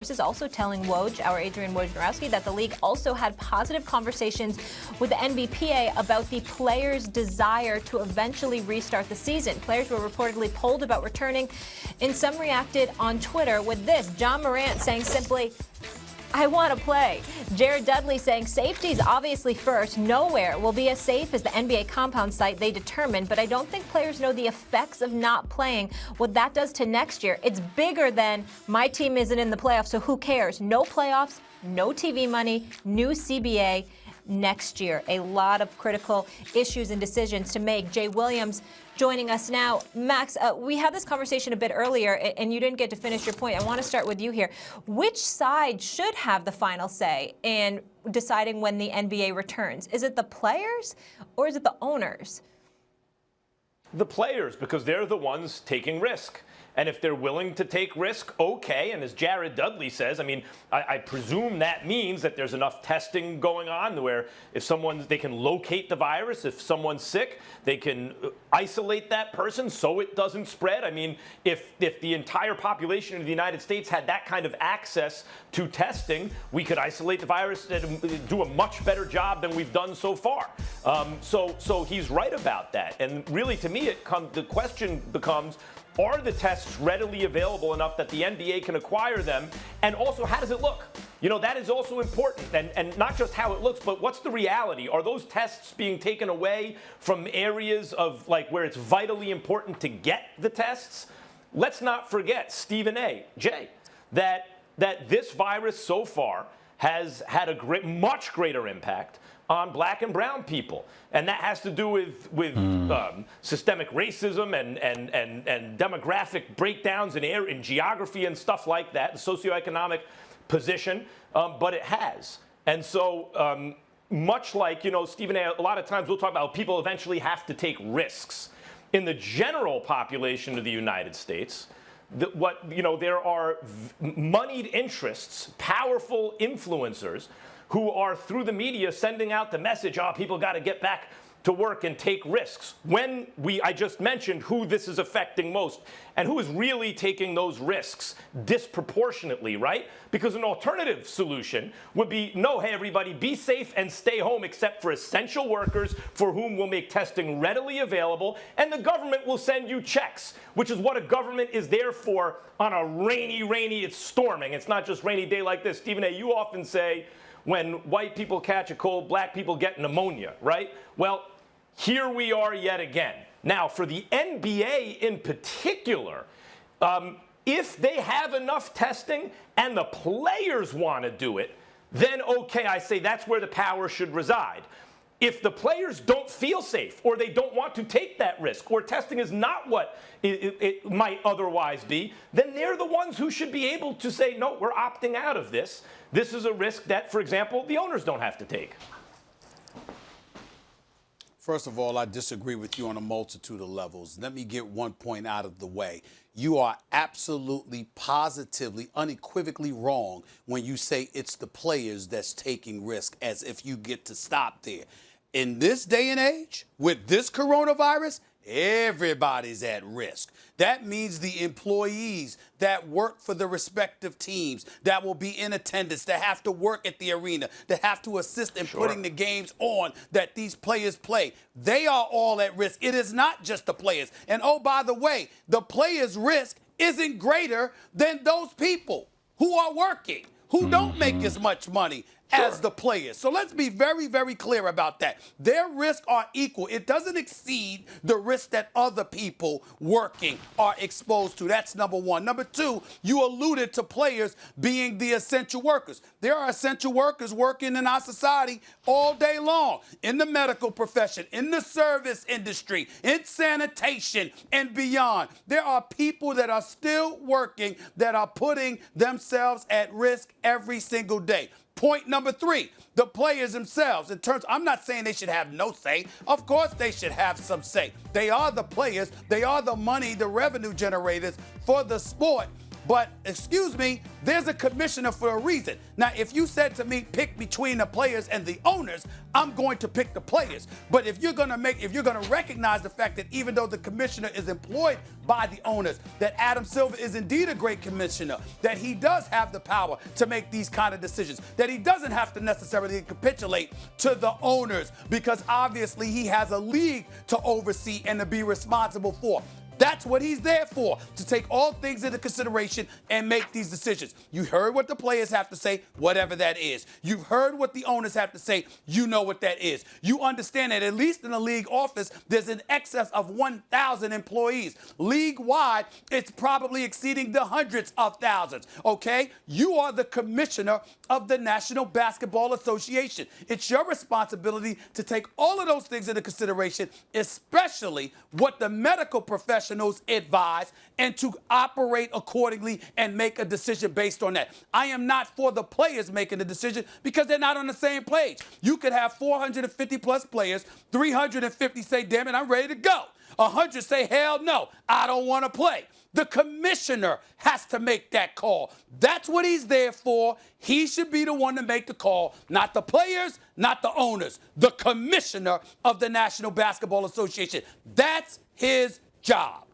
This is also telling Woj, our Adrian Wojnarowski, that the league also had positive conversations with the NBPA about the players' desire to eventually restart the season. Players were reportedly polled about returning, and some reacted on Twitter with this. John Morant saying simply, "I want to play." Jared Dudley saying safety's obviously first. Nowhere will be as safe as the NBA compound site they determined, but I don't think players know the effects of not playing, what that does to next year. It's bigger than my team isn't in the playoffs, so who cares? No playoffs, no TV money, new CBA next year. A lot of critical issues and decisions to make. Jay Williams joining us now. Max, we had this conversation a bit earlier, and you didn't get to finish your point. I want to start with you here. Which side should have the final say in deciding when the NBA returns? Is it the players or is it the owners? The players, because they're the ones taking risk. And if they're willing to take risk, okay. And as Jared Dudley says, I mean, I presume that means that there's enough testing going on where if they can locate the virus. If someone's sick, they can isolate that person so it doesn't spread. I mean, if the entire population of the United States had that kind of access to testing, we could isolate the virus and do a much better job than we've done so far. So he's right about that. And really, to me, the question becomes, are the tests readily available enough that the NBA can acquire them? And also, how does it look? You know, that is also important. And not just how it looks, but what's the reality? Are those tests being taken away from areas of, like, where it's vitally important to get the tests? Let's not forget, Stephen A., Jay, that this virus so far has had a much greater impact on black and brown people. And that has to do with systemic racism and demographic breakdowns in geography and stuff like that, and socioeconomic position, but it has. And so much like, you know, Stephen A., a lot of times we'll talk about how people eventually have to take risks. In the general population of the United States, there are moneyed interests, powerful influencers who are, through the media, sending out the message, people got to get back to work and take risks. When I just mentioned who this is affecting most and who is really taking those risks disproportionately, right? Because an alternative solution would be, no, hey, everybody, be safe and stay home except for essential workers for whom we'll make testing readily available, and the government will send you checks, which is what a government is there for on a rainy, it's storming. It's not just rainy day like this. Stephen A., you often say, when white people catch a cold, black people get pneumonia, right? Well, here we are yet again. Now, for the NBA in particular, if they have enough testing and the players want to do it, then okay, I say that's where the power should reside. If the players don't feel safe or they don't want to take that risk or testing is not what it might otherwise be, then they're the ones who should be able to say, no, we're opting out of this. This is a risk that, for example, the owners don't have to take. First of all, I disagree with you on a multitude of levels. Let me get one point out of the way. You are absolutely, positively, unequivocally wrong when you say it's the players that's taking risk, as if you get to stop there. In this day and age, with this coronavirus, everybody's at risk. That means the employees that work for the respective teams, that will be in attendance, that have to work at the arena, that have to assist in putting the games on that these players play. They are all at risk. It is not just the players. And oh, by the way, the players' risk isn't greater than those people who are working, who don't make as much money as the players. So let's be very, very clear about that. Their risks are equal. It doesn't exceed the risk that other people working are exposed to. That's number one. Number two, you alluded to players being the essential workers. There are essential workers working in our society all day long, in the medical profession, in the service industry, in sanitation, and beyond. There are people that are still working that are putting themselves at risk every single day. Point number three, the players themselves. I'm not saying they should have no say. Of course they should have some say. They are the players. They are the money, the revenue generators for the sport. But, excuse me, there's a commissioner for a reason. Now, if you said to me, pick between the players and the owners, I'm going to pick the players. But if you're going to recognize the fact that even though the commissioner is employed by the owners, that Adam Silver is indeed a great commissioner, that he does have the power to make these kind of decisions, that he doesn't have to necessarily capitulate to the owners because obviously he has a league to oversee and to be responsible for. That's what he's there for, to take all things into consideration and make these decisions. You heard what the players have to say, whatever that is. You've heard what the owners have to say, you know what that is. You understand that at least in the league office, there's an excess of 1,000 employees. League-wide, it's probably exceeding the hundreds of thousands, okay? You are the commissioner of the National Basketball Association. It's your responsibility to take all of those things into consideration, especially what the medical professionals advise, and to operate accordingly and make a decision based on that. I am not for the players making the decision because they're not on the same page. You could have 450 plus players, 350 say, damn it, I'm ready to go. 100 say, hell no, I don't want to play. The commissioner has to make that call. That's what he's there for. He should be the one to make the call, not the players, not the owners. The commissioner of the National Basketball Association. That's his job.